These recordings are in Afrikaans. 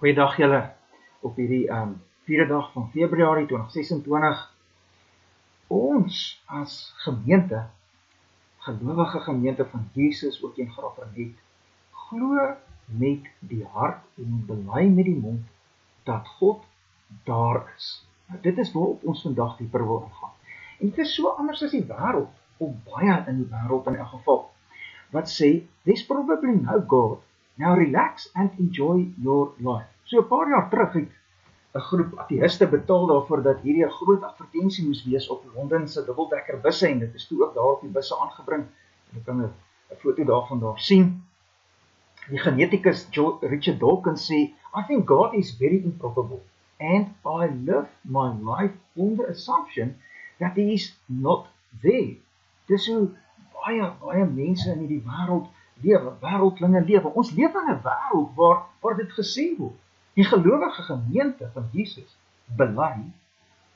Goeiedag julle op hierdie vierde dag van Februarie 2026. Ons as gemeente, gelowige gemeente van Jesus ook in Graaff-Reinet, glo met die hart en bely met die mond dat God daar is. Nou, dit is waarop ons vandag dieper wil ingaan. En dit is so anders as die wêreld, of baie in die wêreld in elk geval, wat sê, there's probably no God. Now relax and enjoy your life. So 'n paar jaar terug het 'n groep ateïste betaal daarvoor dat hierdie 'n groot advertensie moes wees op Londen se dubbeldekker busse, en dit is toe ook daar op die busse aangebring. Jy kan 'n foto daarvan daar sien. Die genetikus Richard Dawkins sê, I think God is very improbable, and I live my life on the assumption that he is not there. Dis hoe baie mense in die wêreld lewe, wêreldlinge lewe. Ons leef in 'n wêreld waar dit gesê word. Die gelowige gemeente van Jesus bely,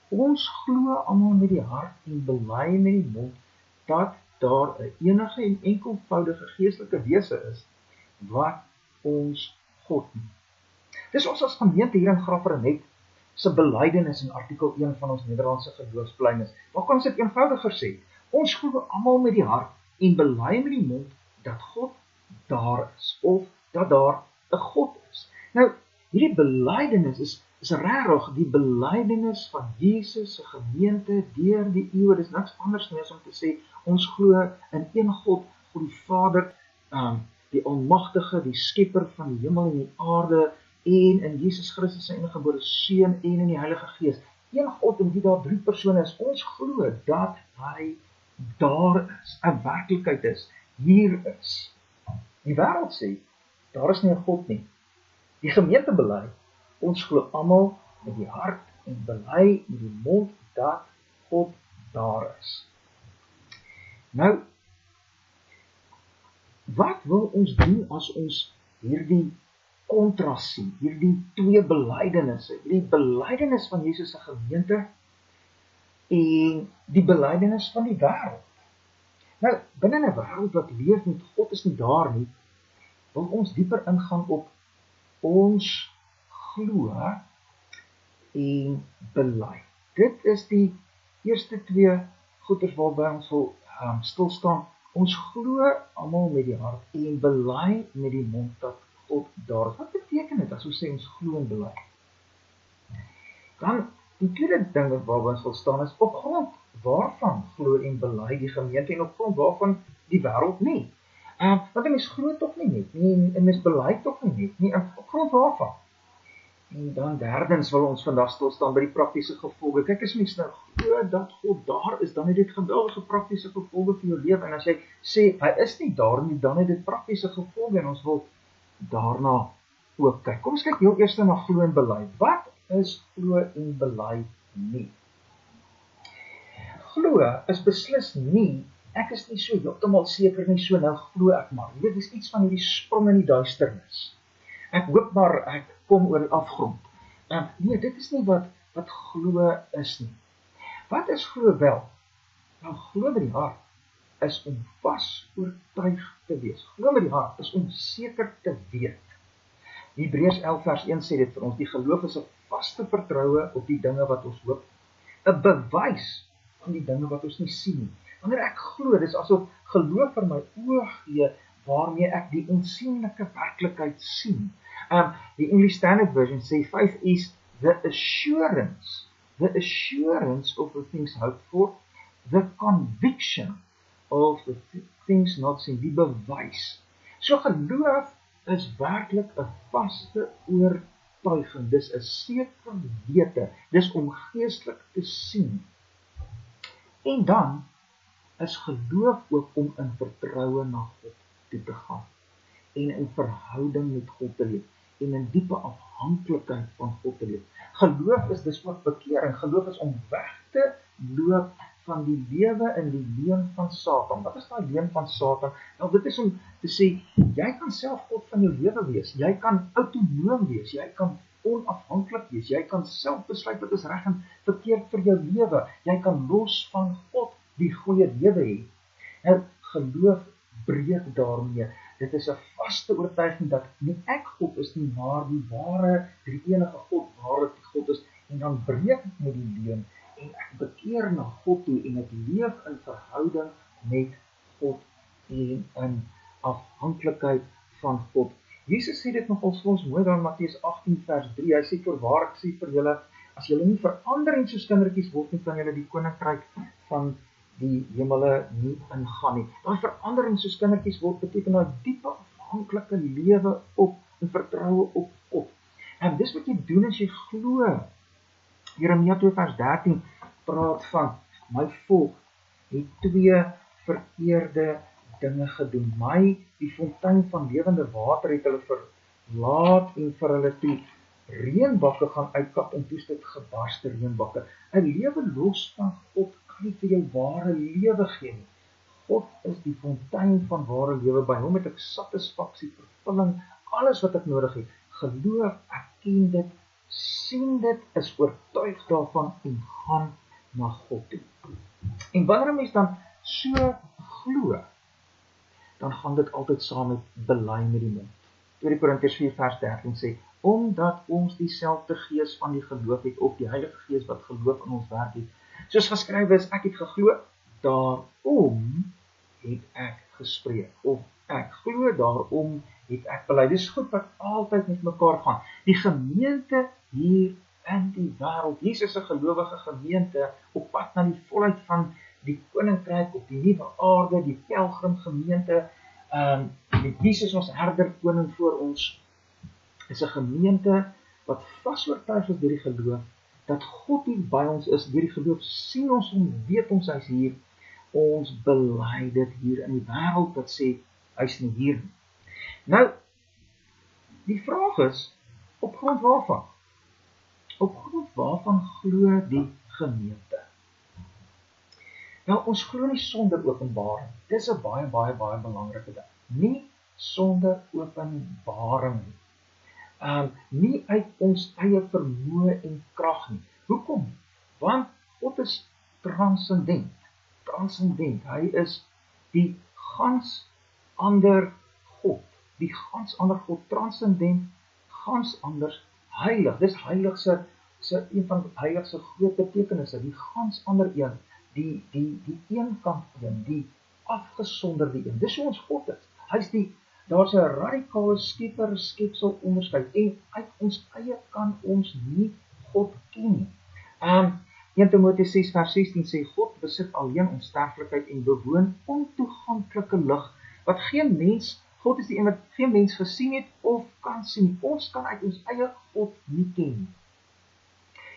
ons glo almal met die hart en bely met die mond dat daar 'n enige en enkelvoudige geestelike wese is wat ons God noem. Dis ons as gemeente hier in Graaff-Reinet se belydenis in artikel 1 van ons Nederlandse geloofsbelydenis. Waar kan ons dit eenvoudiger sê? Ons glo almal met die hart en bely met die mond dat God daar is, of dat daar 'n God is. Nou, hierdie belydenis is regtig die belydenis van Jesus se gemeente deur die eeue. Dis niks anders nie as om te sê, ons glo in een God, God die Vader, die Almagtige, die Skepper van die hemel en die aarde, en in Jesus Christus se eniggebore Seun en in die Heilige Gees. Een God in wie daar drie persone is. Ons glo dat hy daar is, 'n werklikheid is, hier is. Die wêreld sê, daar is nie 'n God nie. Die gemeente bely, ons glo almal met die hart en bely met die mond dat God daar is. Nou, wat wil ons doen as ons hierdie kontras sien, hierdie twee belydenisse, hierdie belydenis van Jesus se gemeente en die belydenis van die wêreld? Nou, binne 'n wêreld wat leef met God is nie daar nie, wil ons dieper ingaan op ons glo en bely. Dit is die eerste twee goeders waarby ons wil stilstaan. Ons glo almal met die hart en bely met die mond dat God daar is. Wat beteken dit as ons sê ons glo en bely? Dan die tweede ding waarby ons wil staan is, op grond waarvan glo en bely die gemeente en op grond waarvan die wêreld nie. Want 'n mens glo tog nie net nie, en 'n mens bely tog nie net nie, op grond waarvan? En dan derdens wil ons vandag stilstaan by die praktiese gevolge. Kyk, as mens nou glo dat God daar is, dan het dit geweldige praktiese gevolge vir jou lewe, en as jy sê, hy is nie daar nie, dan het dit praktiese gevolge, en ons wil daarna ook kyk. Kom ons kyk heel eers na glo en bely. Wat is glo en bely nie? Glo is beslis nie, ek is nie so heeltemal seker nie, so nou glo ek maar. Dit is iets van hierdie sprong in die duisternis. Ek hoop maar ek kom oor die afgrond. Nee, dit is nie wat glo is nie. Wat is glo wel? Nou, glo met die hart is om vas oortuig te wees. Glo met die hart is om seker te weet. Hebreërs 11 vers 1 sê dit vir ons, die geloof is 'n vaste vertroue op die dinge wat ons hoop, 'n bewys van die dinge wat ons nie sien nie. Wanneer ek glo, dis asof geloof vir my oë gee, waarmee ek die onsienlike werklikheid sien. Die English Standard Version sê, faith is the assurance of the things hoped for, the conviction of the things not seen, die bewys. So geloof is werklik 'n vaste oortuiging, dis 'n seker wete, dis om geestelik te sien. En dan is geloof ook om in vertroue na God toe te gaan, en in verhouding met God te leef, en in diepe afhanklikheid van God te leef. Geloof is dus ook bekering. Geloof is om weg te loop van die lewe in die leuen van Satan. Wat is daai leuen van Satan? Nou, dit is om te sê, jy kan self God van jou lewe wees, jy kan autonoom wees, jy kan onafhanklik wees, jy kan self besluit wat is reg en verkeerd vir jou lewe, jy kan los van God die goeie lewe hê. Nou, geloof breek daarmee. Dit is 'n vaste oortuiging dat nie ek God is nie, maar die ware, die enige God, waar die God is, en dan breek ek met die leuen, en ek bekeer na God toe, en ek leef in verhouding met God, en in afhanklikheid van God. Jesus sê dit nogal vir ons mooi daar in Matteus 18 vers 3, hy sê voorwaar ek sê vir julle, as julle nie verander en soos kindertjies word nie, kan julle die koninkryk van die hemele nie ingaan nie. Daai verandering soos kindertjies word beteken daai diepe afhanklike lewe op en vertroue op God. En dis wat jy doen as jy glo. Jeremia 2 vers 13 praat van my volk het twee verkeerde dinge gedoen. My, die fontein van lewende water, het hulle verlaat en vir hulle toe reënbakke gaan uitkap en toes dit gebarste reënbakke. 'n Lewe los van God kan nie vir jou ware lewe gee nie. God is die fontein van ware lewe. By hom het ek satisfaksie, vervulling, alles wat ek nodig het. Geloof, ek ken dit, sien dit, is oortuig daarvan en gaan na God toe. En wanneer 'n mens dan so glo, dan gaan dit altyd saam met bely met die mond. 2 Korintiërs 4 vers 13 sê, omdat ons dieselfde gees van die geloof het, of die Heilige Gees wat geloof in ons werk het, soos geskrywe is, ek het geglo, daarom het ek gespreek, of ek glo, daarom het ek bely. Dis goed wat altyd met mekaar gaan. Die gemeente hier in die wêreld, Jesus se gelowige gemeente, op pad na die volheid van die koninkryk, op die nuwe aarde, die pelgrim gemeente, met Jesus ons herder koning voor ons, is 'n gemeente wat vas oortuig is deur die geloof, dat God hier by ons is, deur die geloof sien ons en weet ons hy's hier, ons bely dit hier in die wêreld wat sê, hy's nie hier nie. Nou, die vraag is, op grond waarvan? Op grond waarvan glo die gemeente? Nou, ons glo nie sonder openbaring. Dis 'n baie belangrike ding. Nie sonder openbaring nie. Nie uit ons eie vermoë en krag nie. Hoekom? Want God is transcendent. Hy is die gans ander God. Die gans ander God, transcendent, gans anders heilig. Dis heilig se een van die heiligste groot betekenisse, die gans ander een, die eenkant een, die afgesonderde een. Dis hoe ons God is. Hy's daar's 'n radikale skepsel onderskeid, en uit ons eie kan ons nie God ken nie. 1 Timoteus 6 vers 16 sê, God besit alleen onsterflikheid en bewoon ontoeganklike lig, wat geen mens, God is die een wat geen mens gesien het of kan sien. Ons kan uit ons eie God nie ken nie.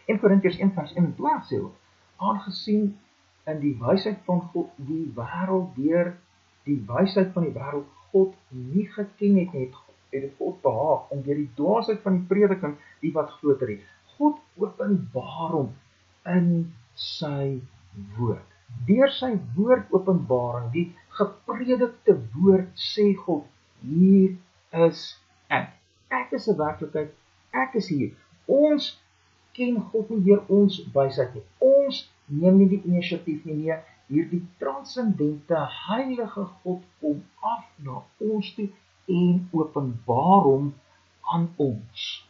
1 Korintiërs 1 vers 21 sê ook, aangesien in die wysheid van God, die wêreld deur die wysheid van die wêreld God nie geken het nie, het dit God behaag om deur die dwaasheid van die prediking die wat groter het. God openbaar hom in sy woord. Deur sy woord openbaring, die gepredikte woord, sê God, hier is ek. Ek is 'n werklikheid, ek is hier. Ons ken God nie deur ons wysheid nie. Ons neem nie die inisiatief nie, hierdie transcendente heilige God kom af na ons toe en openbaar hom aan ons.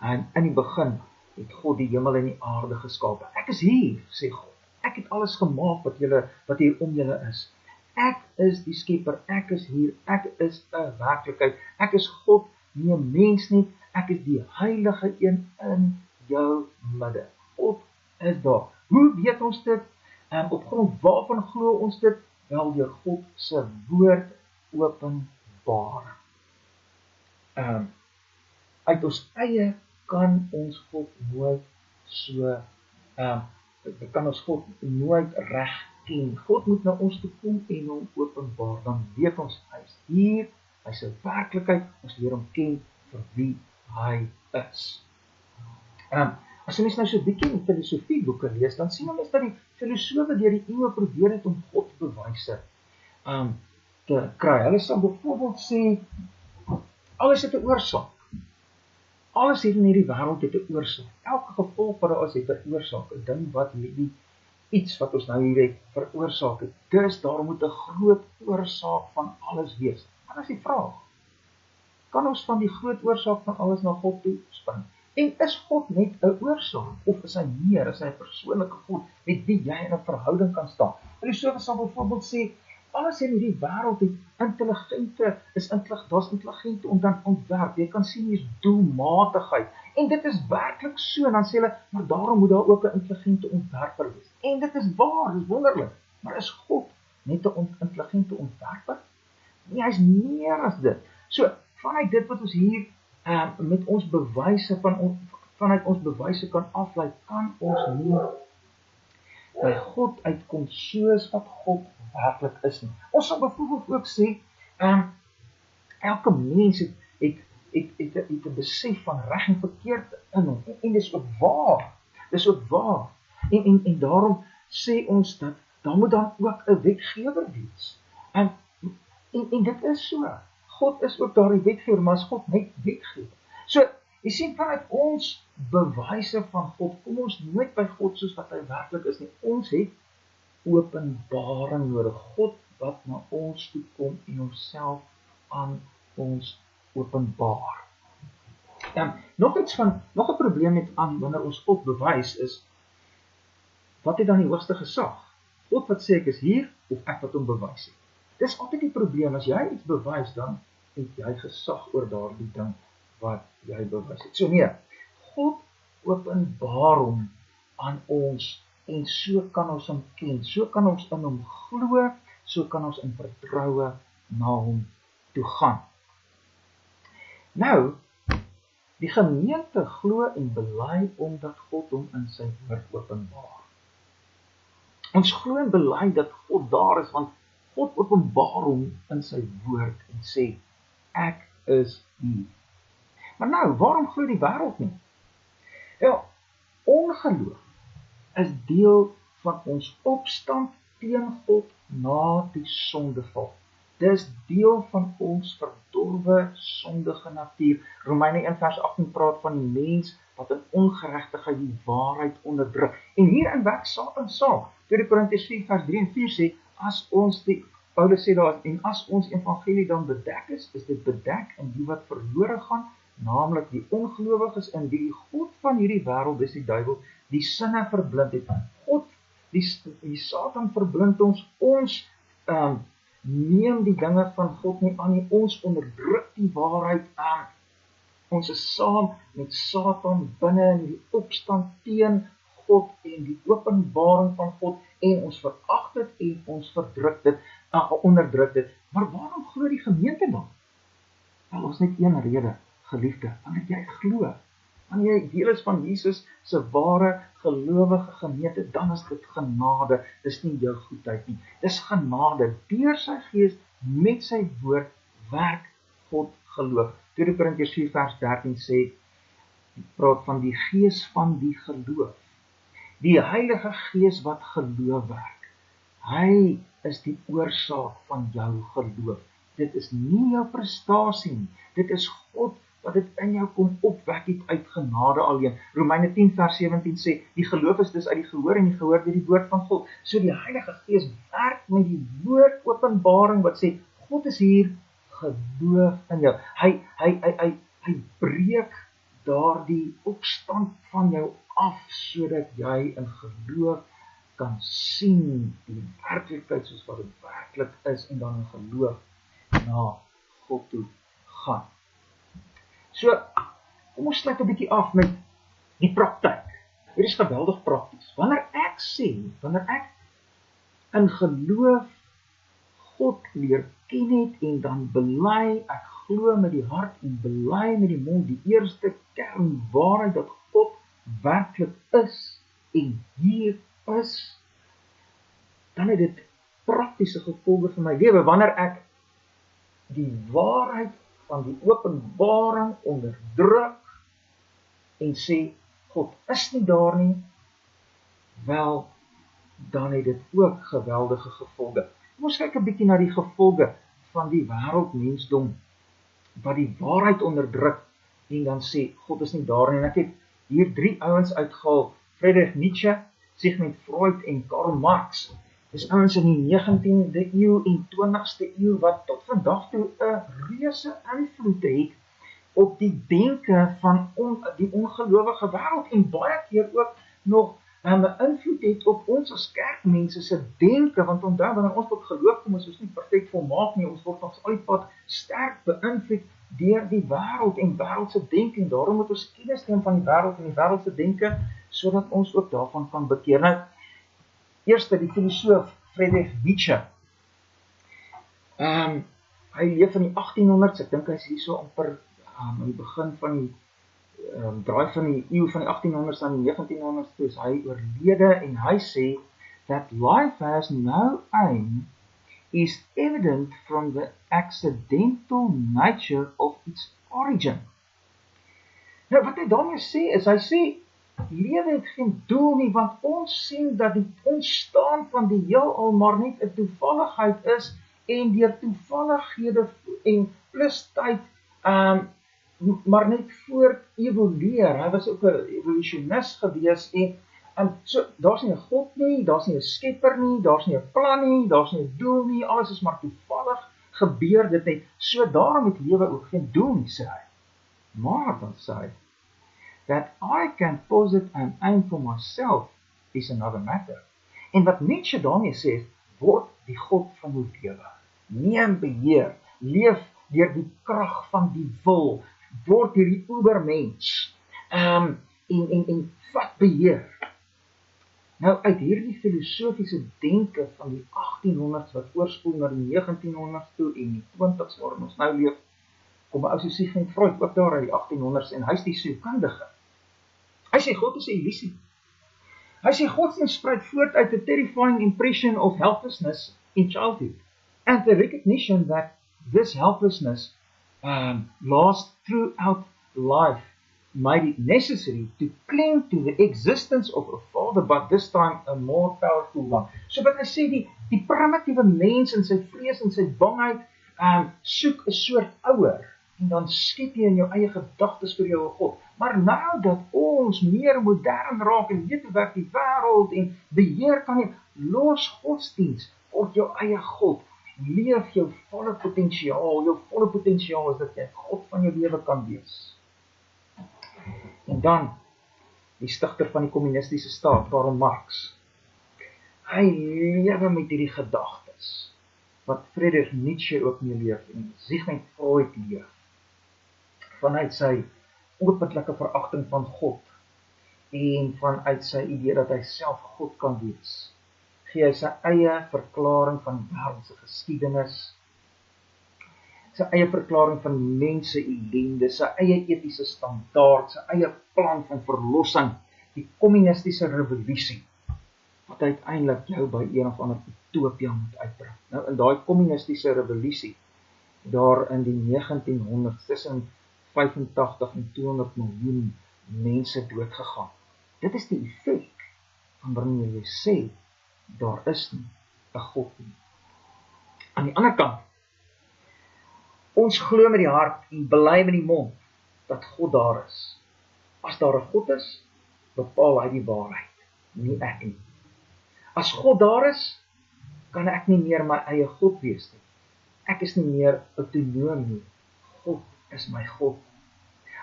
En in die begin het God die hemel en die aarde geskape. Ek is hier, sê God. Ek het alles gemaak wat hier om julle is. Ek is die skepper, ek is hier, ek is 'n werklikheid. Ek is God, nie 'n mens nie. Ek is die heilige een in jou midde. God is daar. Hoe weet ons dit? Op grond waarvan glo ons dit? Wel, deur God se woord openbaar. Uit ons eie kan ons God nooit kan ons God nooit reg ken. God moet na ons toe kom en hom openbaar. Dan weet ons hy is hier, hy's 'n werklikheid, ons leer hom ken vir wie hy is. As jy nou so 'n bietjie in filosofieboeke lees, dan sien ons dat die filosofe deur die eeue probeer het om God bewyse te kry. Hulle sal byvoorbeeld sê, alles het 'n oorsaak. Alles hier in hierdie wêreld het 'n oorsaak. Elke gevolg wat daar is, het 'n oorsaak. 'n ding wat hierdie iets wat ons nou hier het veroorsaak het. Dus daar moet 'n groot oorsaak van alles wees. Maar is die vraag, kan ons van die groot oorsaak van alles na God toe spring? En is God net 'n oorsaak, of is hy meer, is hy 'n persoonlike God, met wie jy in 'n verhouding kan staan? Filosofe sal byvoorbeeld sê, alles in hierdie wêreld het daar's intelligente ontwerp, jy kan sien hier's doelmatigheid, en dit is werklik so, en dan sê hulle, maar daarom moet daar ook 'n intelligente ontwerper wees. En dit is waar, dit is wonderlik, maar is God net 'n intelligente ontwerper? Nee, hy's meer as dit. So, vanuit dit wat ons hier met ons bewyse vanuit ons bewyse kan aflei, kan ons nie by God uitkom soos wat God werklik is nie. Ons sal byvoorbeeld ook sê, elke mens het 'n besef van reg en verkeerd in hom, en dis ook waar. Dis ook waar. En daarom sê ons dat daar moet dan ook 'n wetgewer wees. En dit is so. God is ook daar die wetgewer, maar is God net wetgewer. So, jy sien, vanuit ons bewyse van God, kom ons nooit by God soos wat hy werklik is nie. Ons het openbaring nodig. God wat na ons toe kom en homself aan ons openbaar. Nog 'n probleem met wanneer ons God bewys is, wat het dan die hoogste gesag? God wat sê ek is hier, of ek wat hom bewys het? Dis altyd die probleem, as jy iets bewys, dan het jy gesag oor daardie ding wat jy bewys het. So nee, God openbaar hom aan ons, en so kan ons hom ken, so kan ons in hom glo, so kan ons in vertroue na hom toe gaan. Nou, die gemeente glo en bely omdat God hom in sy woord openbaar. Ons glo en bely dat God daar is, want God openbaar hom in sy woord en sê, ek is hier. Maar nou, waarom glo die wêreld nie? Ja, ongeloof is deel van ons opstand teen God na die sondeval. Dis deel van ons verdorwe, sondige natuur. Romeine 1 vers 18 praat van die mens wat in ongeregtigheid die waarheid onderdruk. En hierin werk Satan saam. 2 Korintiërs 4 vers 3 en 4 sê, Paulus sê daar, en as ons evangelie dan bedek is dit bedek in die wat verlore gaan, naamlik die ongelowiges, in die God van hierdie wêreld, dis die duiwel, die sinne verblind het. Die Satan verblind ons neem die dinge van God nie aan nie, ons onderdruk die waarheid aan. Ons is saam met Satan binne in die opstand teen God en die openbaring van God, en ons verag dit en ons onderdruk dit. Maar waarom glo die gemeente dan? Wel, ons net een rede, geliefde, wanneer jy glo, wanneer jy deel is van Jesus se ware gelowige gemeente, dan is dit genade, dis nie jou goedheid nie, dis genade, deur sy gees met sy woord werk God geloof. 2 Korintiërs 4 vers 13 sê, praat van die gees van die geloof, die Heilige Gees wat geloof werk. Hy is die oorsaak van jou geloof. Dit is nie jou prestasie nie, dit is God wat dit in jou kom opwek het uit genade alleen. Romeine 10 vers 17 sê, die geloof is dus uit die gehoor en die gehoor deur die woord van God. So die Heilige Gees werk met die woord openbaring wat sê, God is hier, geloof in jou. Hy breek daardie opstand van jou af, sodat jy in geloof kan sien die werklikheid soos wat dit werklik is, en dan in geloof na God toe gaan. So, kom ons sluit 'n bietjie af met die praktyk. Hier is geweldig prakties. Wanneer ek in geloof God leer ken het en dan bely, ek glo met die hart en bely met die mond, die eerste kernwaarheid dat God werklik is en hier is, dan het dit praktiese gevolge vir my lewe. Wanneer ek die waarheid van die openbaring onderdruk en sê, God is nie daar nie, wel, dan het dit ook geweldige gevolge. Ons kyk 'n bietjie na die gevolge van die wêreldmensdom wat die waarheid onderdruk en dan sê, God is nie daar nie. En ek het hier 3 ouens uitgehaal, Friedrich Nietzsche, Sigmund Freud en Karl Marx. Dis ouens in die 19de eeu en 20ste eeu wat tot vandag toe 'n reuse invloed het op die denke van die ongelowige wêreld en baie keer ook nog 'n invloed het op ons as kerkmense se denke, want onthou wanneer ons tot geloof kom, is ons nie perfek volmaak nie, ons word nog al die pad sterk beïnvloed deur die wêreld en wêreldse denke, en daarom moet ons kennis neem van die wêreld en die wêreldse denke, sodat ons ook daarvan kan bekeer. Nou, eerste die filosoof Friedrich Nietzsche. Hy leef in die 1800s, ek dink hy is hierso amper aan die begin van die draai van die eeu van die 1800s aan die 1900s, toe is hy oorlede, en hy sê that life has no aim is evident from the accidental nature of its origin. Nou wat hy daarmee sê is, hy sê lewe het geen doel nie, want ons sien dat die ontstaan van die heelal maar net 'n toevalligheid is, en deur toevallighede en plus tyd maar net voort evolueer. Hy was ook 'n evolusionis gewees, en so daar's nie 'n God nie, daar's nie 'n skepper nie, daar's nie 'n plan nie, daar's nie 'n doel nie, alles is maar toevallig gebeur dit net. So daarom het lewe ook geen doel nie, sê hy. Maar dan sê hy that I can posit an aim for myself is another matter. En wat Nietzsche daarmee sê, word die God van jou lewe. Neem beheer, leef deur die krag van die wil, word hierdie obermens, en vat beheer. Nou uit hierdie filosofiese denke van die 1800s wat oorspoel na die 1900s toe en die 20s waarin ons nou leef, kom 'n ou so Sigmund Freud ook daar uit die 1800s, en hy's die sielkundige. Hy sê God is 'n illusie. Hy sê godsdienst spruit voort uit a terrifying impression of helplessness in childhood, and the recognition that this helplessness lasts throughout life made it necessary to cling to the existence of a father, but this time a more powerful one. So wat hy sê, die primitiewe mens in sy vrees en sy bangheid soek 'n soort ouer, en dan skep jy in jou eie gedagtes vir jou 'n God. Maar nou dat ons meer modern raak en weet hoe werk die wêreld en beheer kan jy, los godsdienst, word jou eie God. Leef jou volle potensiaal. Jou volle potensiaal is dat jy God van jou lewe kan wees. En dan die stigter van die kommunistiese staat, Karl Marx. Hy lewe met hierdie gedagtes wat Friedrich Nietzsche ook mee leef en Sigmund Freud leef. Vanuit sy openlike veragting van God en vanuit sy idee dat hy self God kan wees, gee hy sy eie verklaring van wêreldse geskiedenis, sy eie verklaring van mense ellende, sy eie etiese standaard, sy eie plan van verlossing, die kommunistiese revolusie, wat uiteindelik jou by een of ander utopia moet uitbring. Nou in daai kommunistiese revolusie, daar in die 1900s, tussen 85 en 200 miljoen mense doodgegaan. Dit is die effek van wanneer jy sê, daar is nie 'n God nie. Aan die ander kant, ons glo met die hart en bely met die mond dat God daar is. As daar 'n God is, bepaal hy die waarheid, nie ek nie. As God daar is, kan ek nie meer my eie God wees nie. Ek is nie meer autonoom nie. God is my God.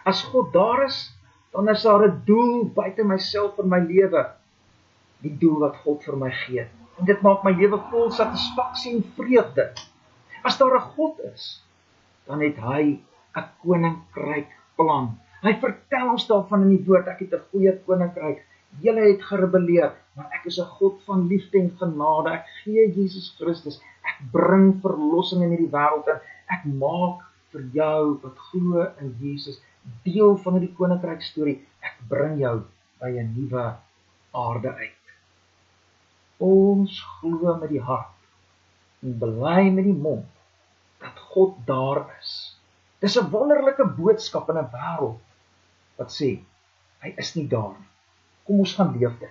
As God daar is, dan is daar 'n doel buite myself vir my lewe. Die doel wat God vir my gee. En dit maak my lewe vol satisfaksie en vreugde. As daar 'n God is, dan het hy 'n koninkryk plan. Hy vertel ons daarvan in die woord, ek het 'n goeie koninkryk. Julle het gerebelleer, maar ek is 'n God van liefde en genade. Ek gee Jesus Christus. Ek bring verlossing in hierdie wêreld en ek maak vir jou wat glo in Jesus deel van die koninkryk storie. Ek bring jou by 'n nuwe aarde uit. Ons glo met die hart en bely met die mond dat God daar is. Dis 'n wonderlike boodskap in 'n wêreld wat sê, hy is nie daar nie. Kom ons gaan leef dit.